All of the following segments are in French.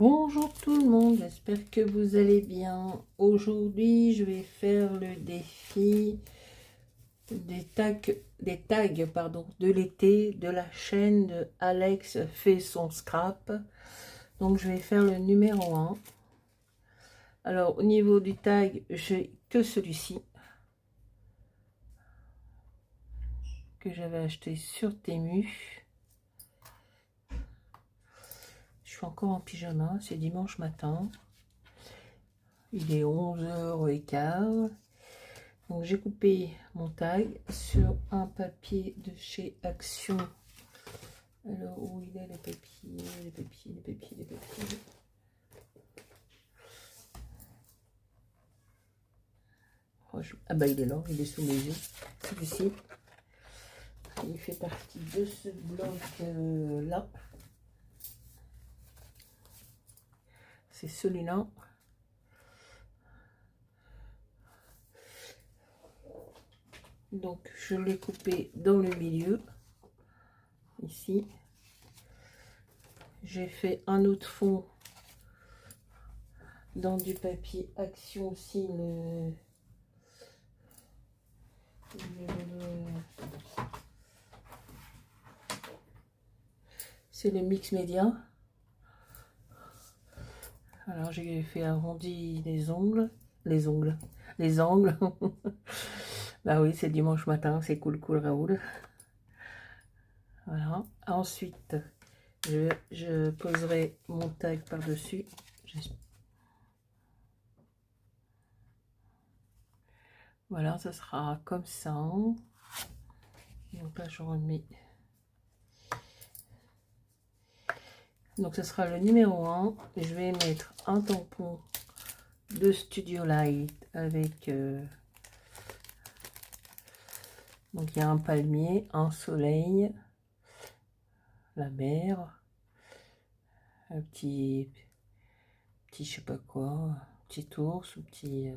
Bonjour tout le monde, j'espère que vous allez bien. Aujourd'hui, je vais faire le défi des tags de l'été de la chaîne de Alex fait son scrap. Donc, je vais faire le numéro 1. Alors, au niveau du tag, j'ai que celui-ci que j'avais acheté sur Temu. Je suis encore en pyjama, c'est dimanche matin. Il est 11h15. Donc j'ai coupé mon tag sur un papier de chez Action. Alors où il est les papiers, les papiers, les papiers, les papiers. Ah bah il est là, il est sous mes yeux. Celui-ci. Il fait partie de ce bloc là. C'est celui-là. Donc je l'ai coupé dans le milieu. Ici. J'ai fait un autre fond dans du papier Action aussi. C'est le mix média. Alors j'ai fait arrondi les angles. Bah oui, c'est dimanche matin, c'est cool Raoul. Voilà. Ensuite, je poserai mon tag par-dessus. Voilà, ça sera comme ça. Donc là, je remets. Donc, ce sera le numéro 1. Et je vais mettre un tampon de Studio Light avec... donc, il y a un palmier, un soleil, la mer, un petit je sais pas quoi, petit ours, ou petit...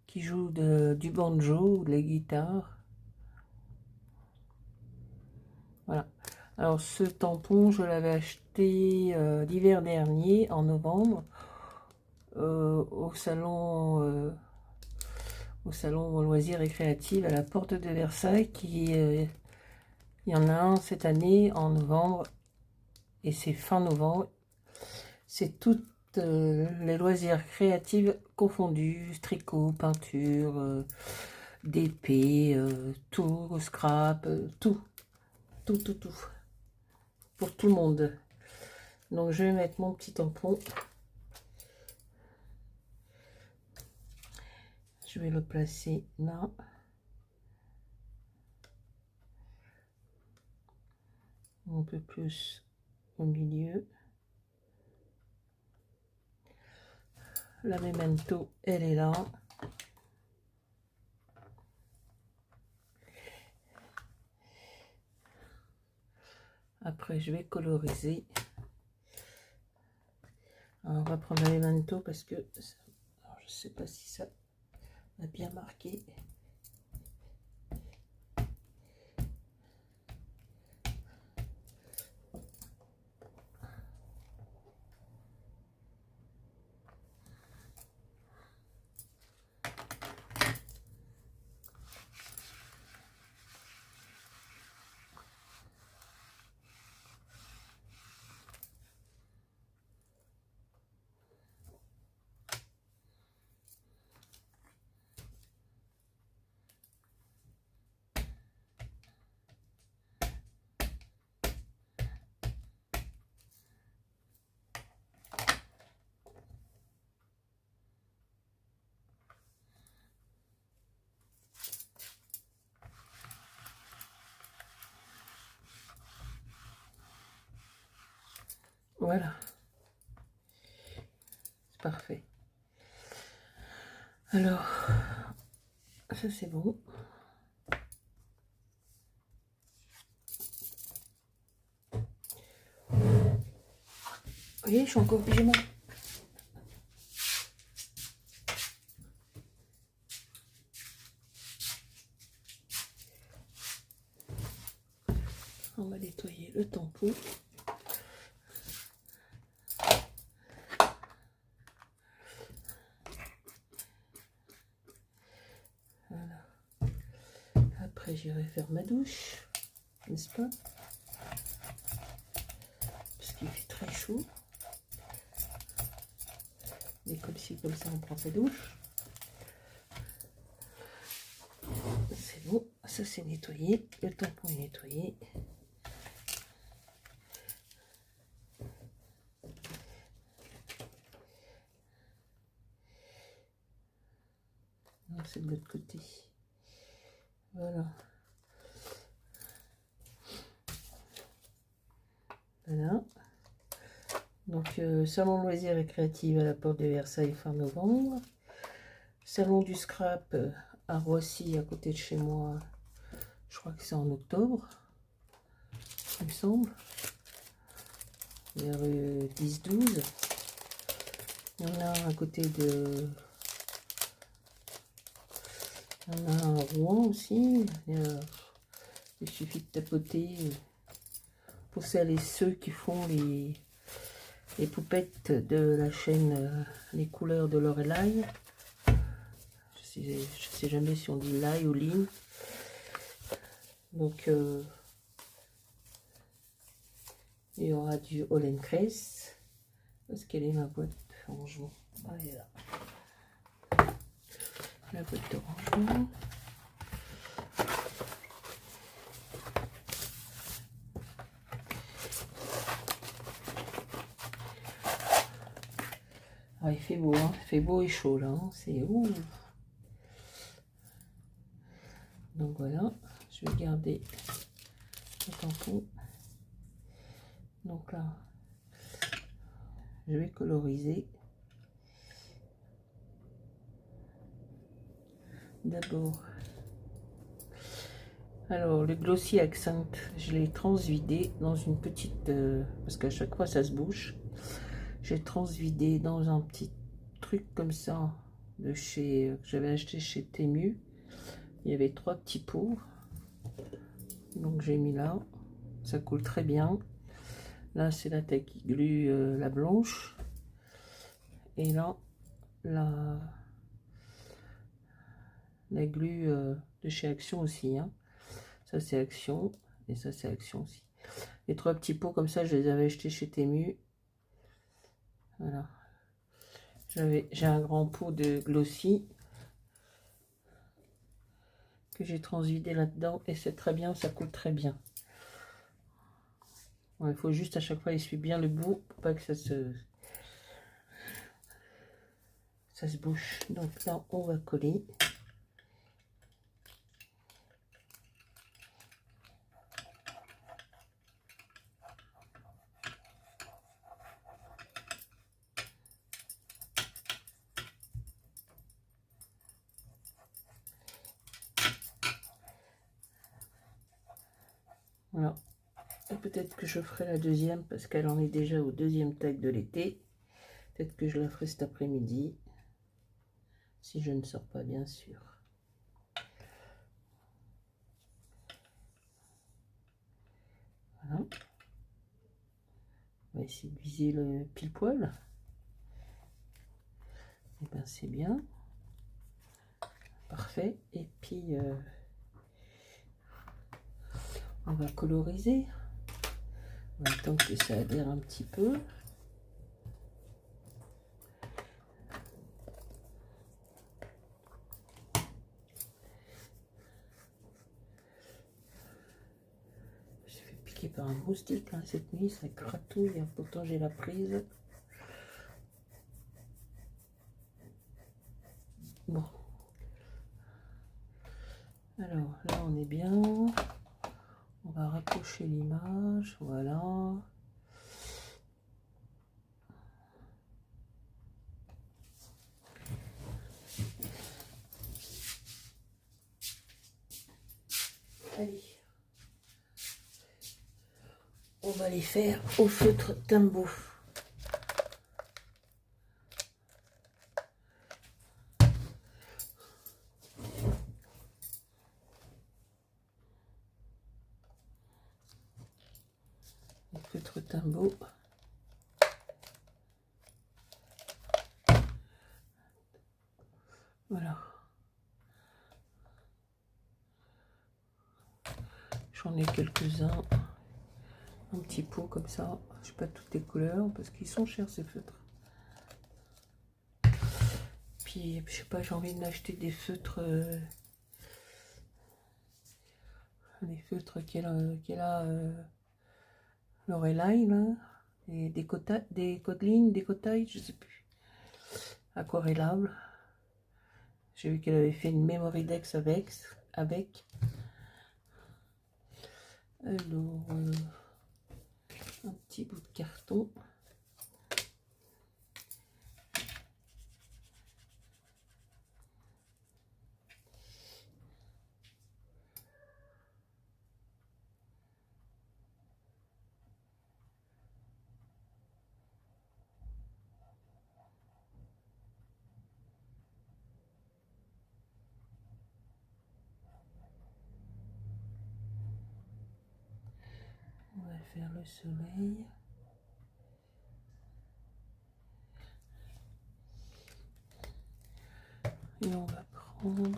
qui joue du banjo ou de la guitare. Voilà. Alors ce tampon, je l'avais acheté l'hiver dernier, en novembre, au salon loisirs et créatives à la porte de Versailles. Il y en a un cette année en novembre, et c'est fin novembre. C'est toutes les loisirs créatifs confondus, tricot, peinture, d'épée, tout, scrap, tout, pour tout le monde. Donc je vais mettre mon petit tampon, je vais le placer là, un peu plus au milieu. La memento, elle est là. Après, je vais coloriser. Alors, on va prendre la memento parce que alors, je sais pas si ça a bien marqué. Voilà, c'est parfait. Alors, ça c'est bon. Vous voyez, je suis encore pyjama. On va nettoyer le tampon. Après, j'irai faire ma douche, n'est-ce pas? Parce qu'il fait très chaud. Mais comme si, comme ça, on prend sa douche. C'est bon, ça c'est nettoyé. Le tampon est nettoyé. C'est de l'autre côté. Voilà. Voilà. Donc, salon loisirs et créatifs à la porte de Versailles fin novembre. Salon du scrap à Roissy, à côté de chez moi. Je crois que c'est en octobre, il me semble. Vers 10-12. Il y en a un à côté de... Il y en a un à Rouen aussi. Il suffit de tapoter pour celles et ceux qui font les poupettes de la chaîne Les Couleurs de Lorelai. Je sais jamais si on dit Lai ou Lin. Donc il y aura du Hollencrest. Parce qu'elle est ma boîte de rangement. Ah, elle est là. La boîte de rangement. Ah, il fait beau, hein. Il fait beau et chaud là, hein. C'est ouh. Donc voilà, je vais garder le tampon. Donc là, je vais coloriser. D'abord, alors le Glossy Accent, je l'ai transvidé dans une petite, parce qu'à chaque fois ça se bouche. J'ai transvidé dans un petit truc comme ça de chez, que j'avais acheté chez Temu. Il y avait 3 petits pots, donc j'ai mis là. Ça coule très bien. Là c'est la Tacky Glue, la blanche, et là la glue de chez Action aussi, hein. Ça c'est Action et ça c'est Action aussi. Les 3 petits pots comme ça, je les avais achetés chez Temu. Voilà. J'ai un grand pot de Glossy que j'ai transvidé là-dedans et c'est très bien, ça coule très bien. Bon, il faut juste à chaque fois essuyer bien le bout pour pas que ça se bouche. Donc là, on va coller. Voilà. Et peut-être que je ferai la deuxième parce qu'elle en est déjà au deuxième tag de l'été. Peut-être que je la ferai cet après-midi. Si je ne sors pas, bien sûr. Voilà. On va essayer de viser le pile poil. Et bien c'est bien. Parfait. Et puis on va coloriser. On va attendre que ça adhère un petit peu. Je suis fait piquer par un moustique hein, cette nuit, ça gratouille, hein, pourtant j'ai la prise. Bon. Alors là on est bien. On va rapprocher l'image, voilà. Allez. On va les faire au feutre Timbo. Au feutre Timbo. Voilà. J'en ai quelques-uns. Un petit pot comme ça. Je sais pas toutes les couleurs parce qu'ils sont chers ces feutres. Puis je sais pas, j'ai envie d'acheter des feutres. Les feutres qu'elle a Lorelai là. Et des codelines, des cotailles, je sais plus. Aquarellables. J'ai vu qu'elle avait fait une Memory Dex avec. Alors, un petit bout de carton. On va faire le soleil. Et on va prendre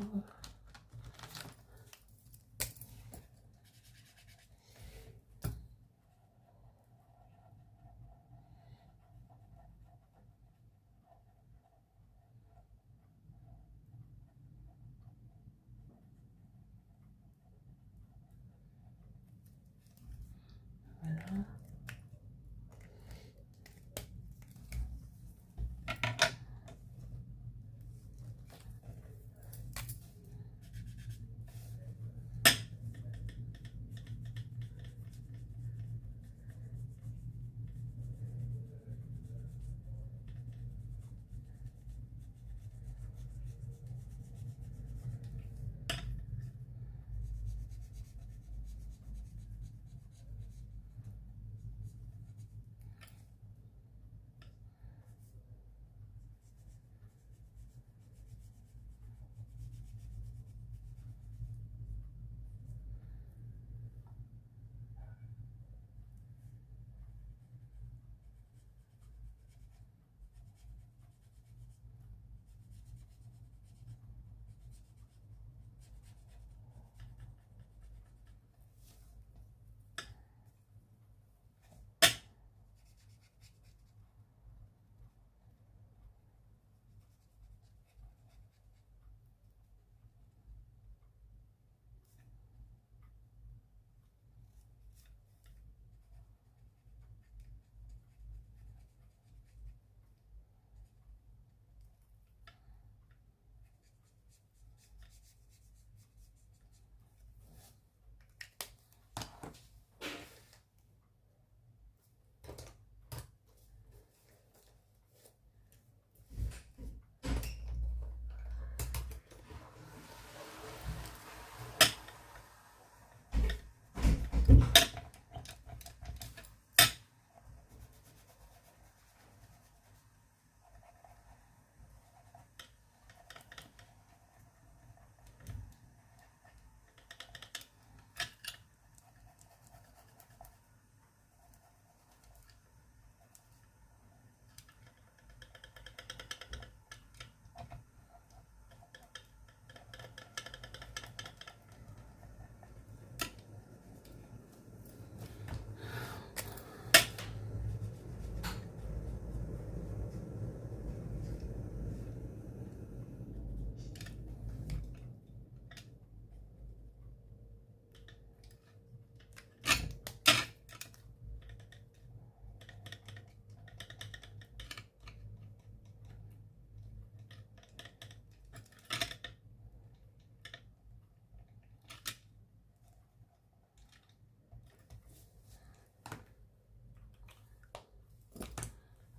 voilà.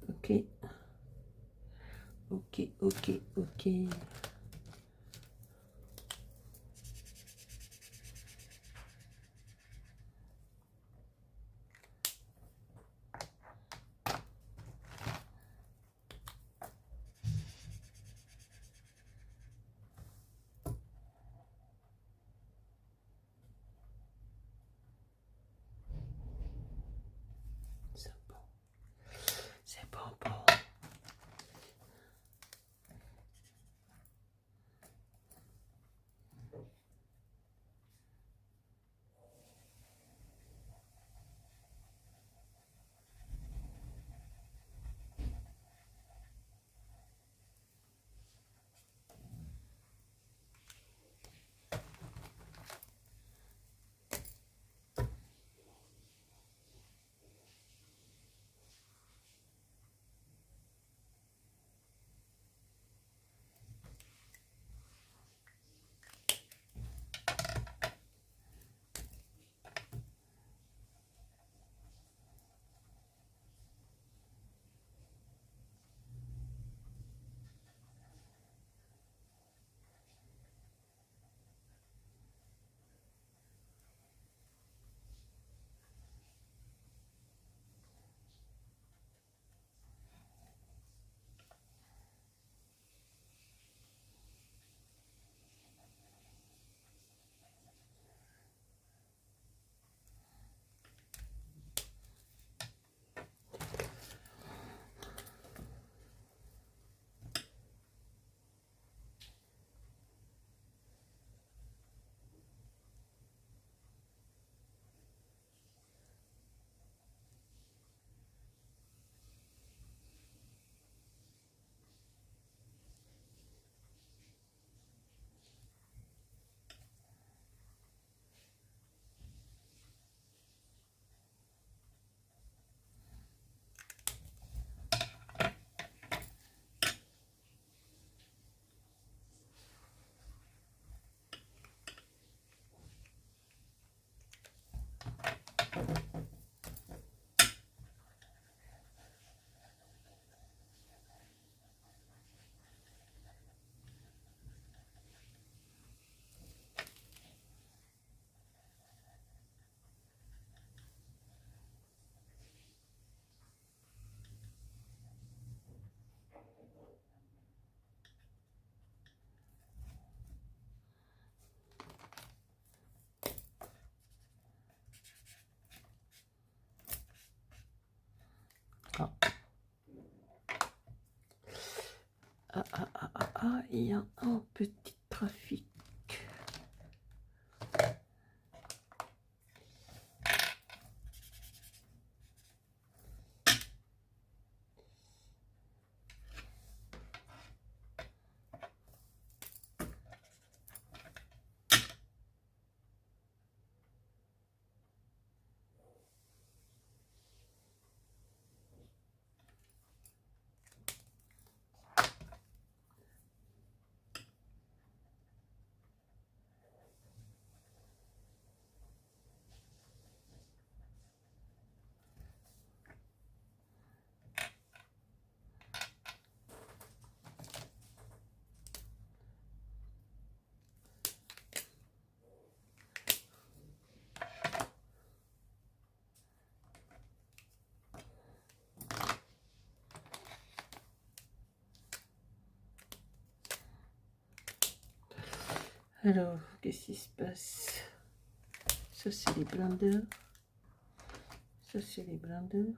Ok. Ok, ok, ok. C'est bon. C'est bon, bon. il y a un petit trafic. Alors, qu'est-ce qui se passe? Ça, c'est les blenders. Ça, c'est les blenders.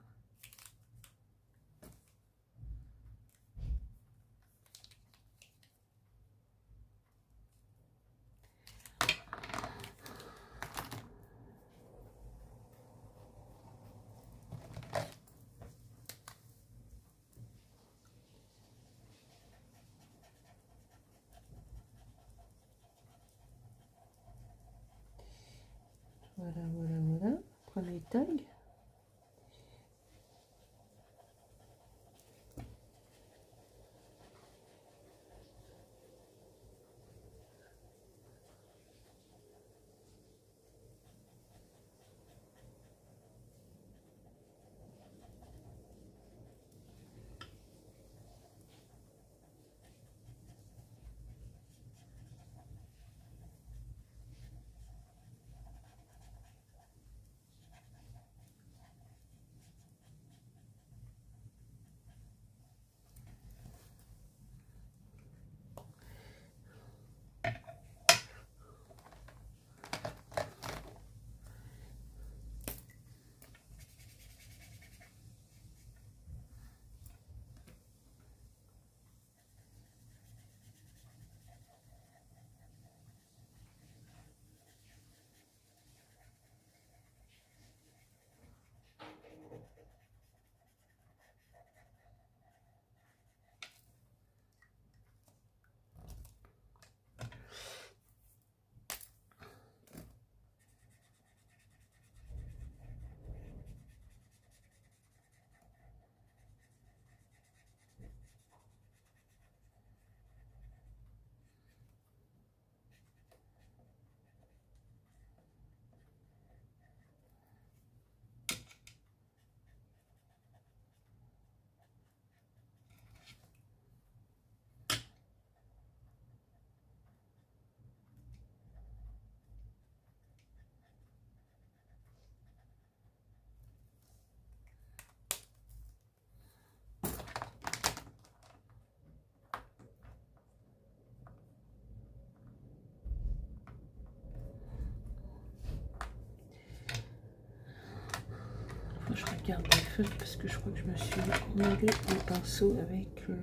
Voilà. Prenez les tags. Je regarde les feuilles parce que je crois que je me suis emmêlé le pinceau avec le...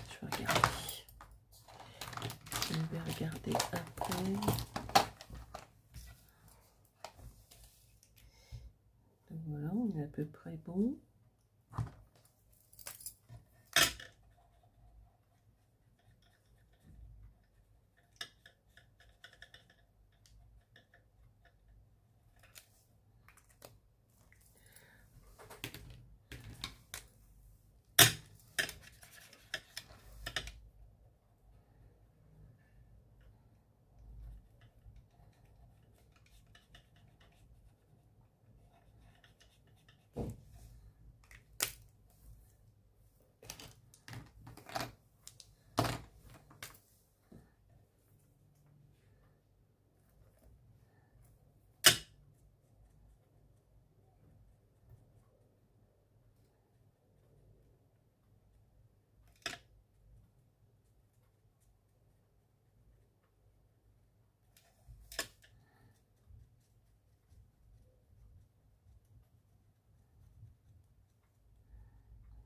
Je vais regarder. Je vais regarder après. Donc voilà, on est à peu près bon.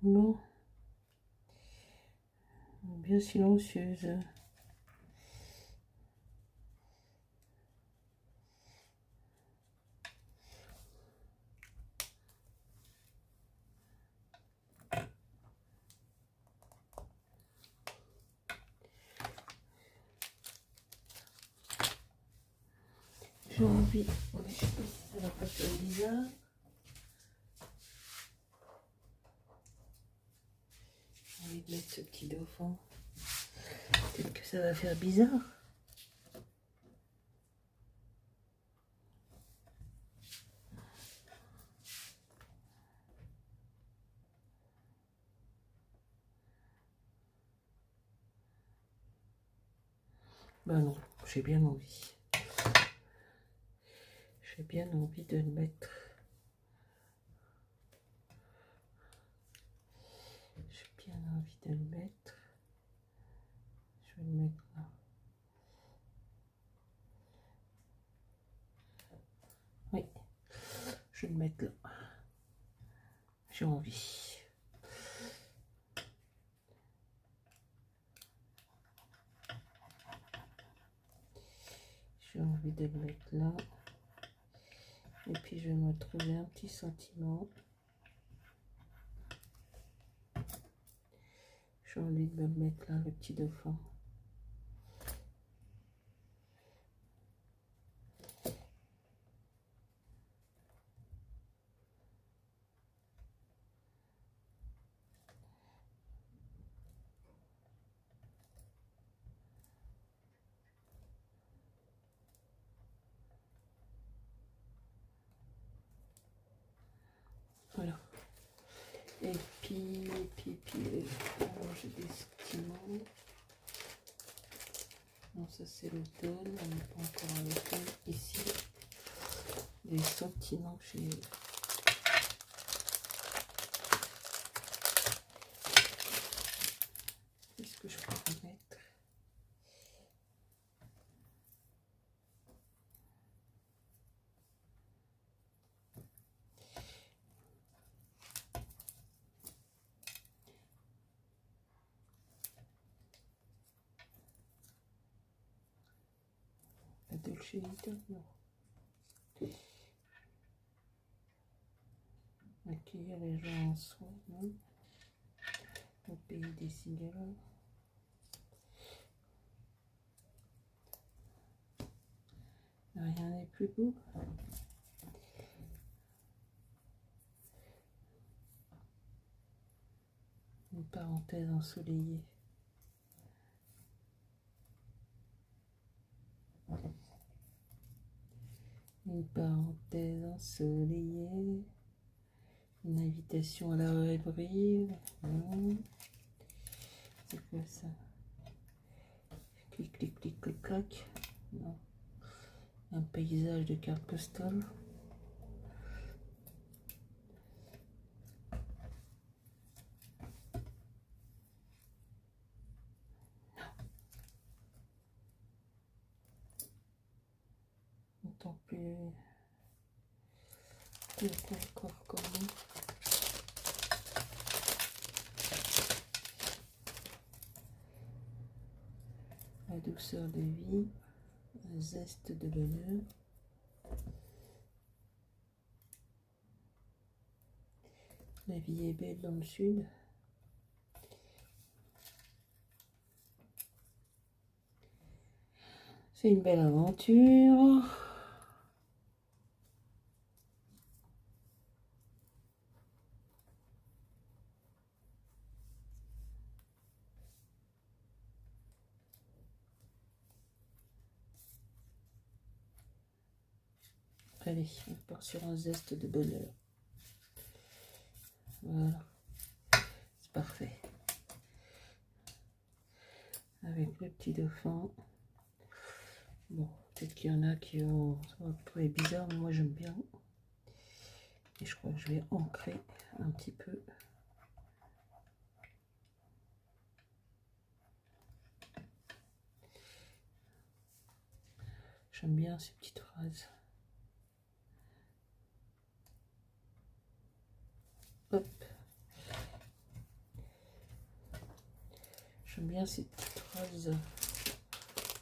Bon. Bien silencieuse. J'ai envie, je sais pas si ça va pas faire bizarre. J'ai envie de mettre ce petit dauphin. Peut-être que ça va faire bizarre. Bah non, j'ai bien envie. J'ai bien envie de le mettre. J'ai bien envie de le mettre. Je vais le mettre là. Oui, je vais le mettre là. J'ai envie. J'ai envie de le mettre là. Et puis je vais me trouver un petit sentiment. J'ai envie de me le mettre là, le petit dauphin. Voilà. Et puis, alors j'ai des sentiments. Non, ça c'est l'automne, on n'est pas encore à l'automne. Ici, des sentiments que j'ai. Qu'est-ce que je pourrais mettre? La Dolce Vita, non. Accueillir les gens en soi, non. Au pays des cigares. Rien n'est plus beau. Une parenthèse ensoleillée. Une parenthèse ensoleillée. Une invitation à la rêverie. Non. C'est quoi ça? Clic, clic, clic, clic, clac. Non. Un paysage de carte postale. Tant plus. Encore comment. La douceur de vie, un zeste de bonheur. La vie est belle dans le sud. C'est une belle aventure. Allez, on part sur un zeste de bonheur. Voilà, c'est parfait. Avec le petit dauphin. Bon, peut-être qu'il y en a qui vont trouver bizarre, mais moi j'aime bien. Et je crois que je vais ancrer un petit peu. J'aime bien ces petites phrases. Hop. J'aime bien cette phrase.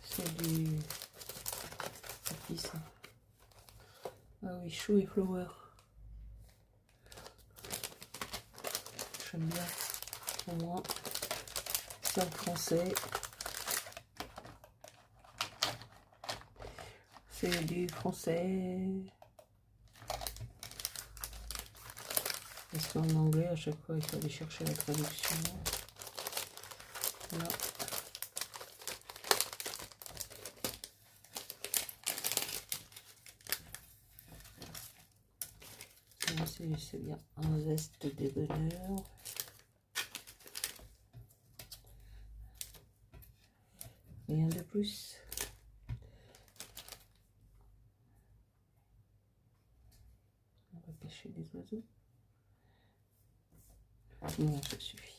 C'est du... C'est qui ça? Ah oui, Chou et Flower. J'aime bien. Au moins, c'est en français. C'est du français. Parce qu'en anglais, à chaque fois, il faut aller chercher la traduction. Voilà. C'est bien un zeste de bonheur. Rien de plus. On va cacher les oiseaux. Non, ça suffit.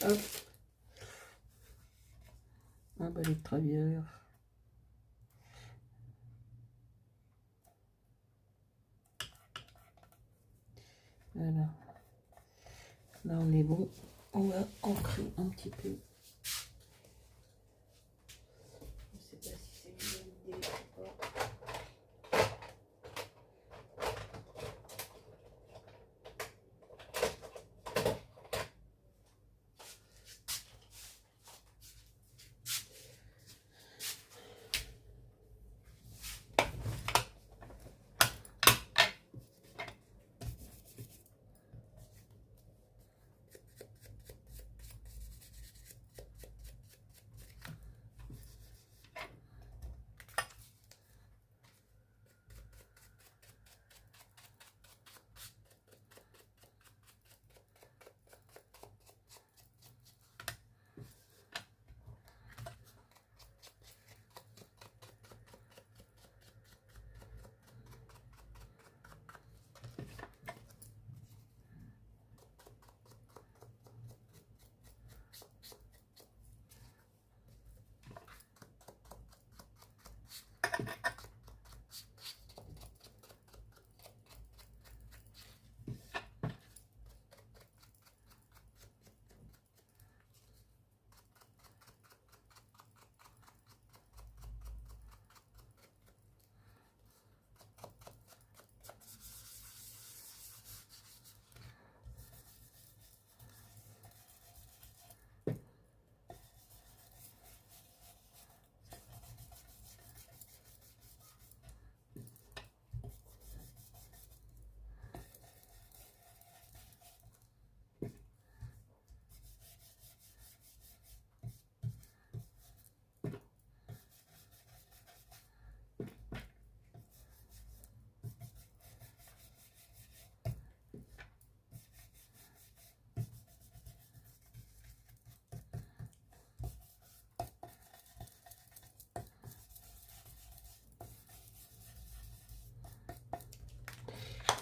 Hop. Un balai de travers. Voilà. Là, on est bon. On va ancrer un petit peu. Je ne sais pas si c'est une bonne idée ou pas.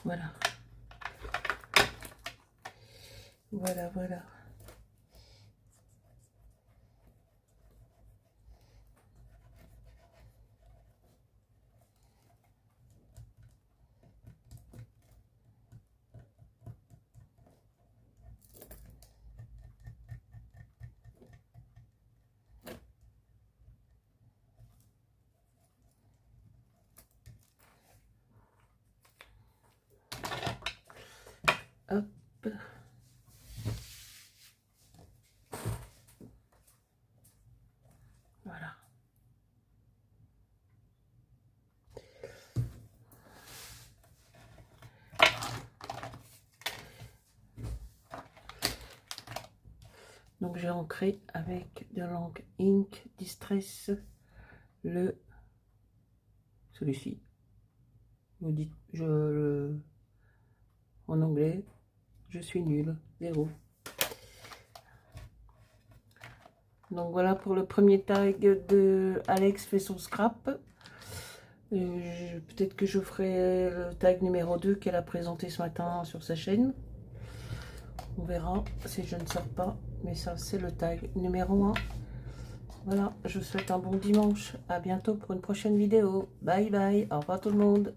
Voilà. Voilà, voilà. Hop. Voilà. Donc j'ai ancré avec de l'encre Ink Distress celui-ci. Vous dites en anglais, je suis nulle, 0. Donc voilà pour le premier tag de Alex fait son scrap. Peut-être que je ferai le tag numéro 2 qu'elle a présenté ce matin sur sa chaîne. On verra si je ne sors pas. Mais ça, c'est le tag numéro 1. Voilà, je vous souhaite un bon dimanche. À bientôt pour une prochaine vidéo. Bye bye. Au revoir tout le monde.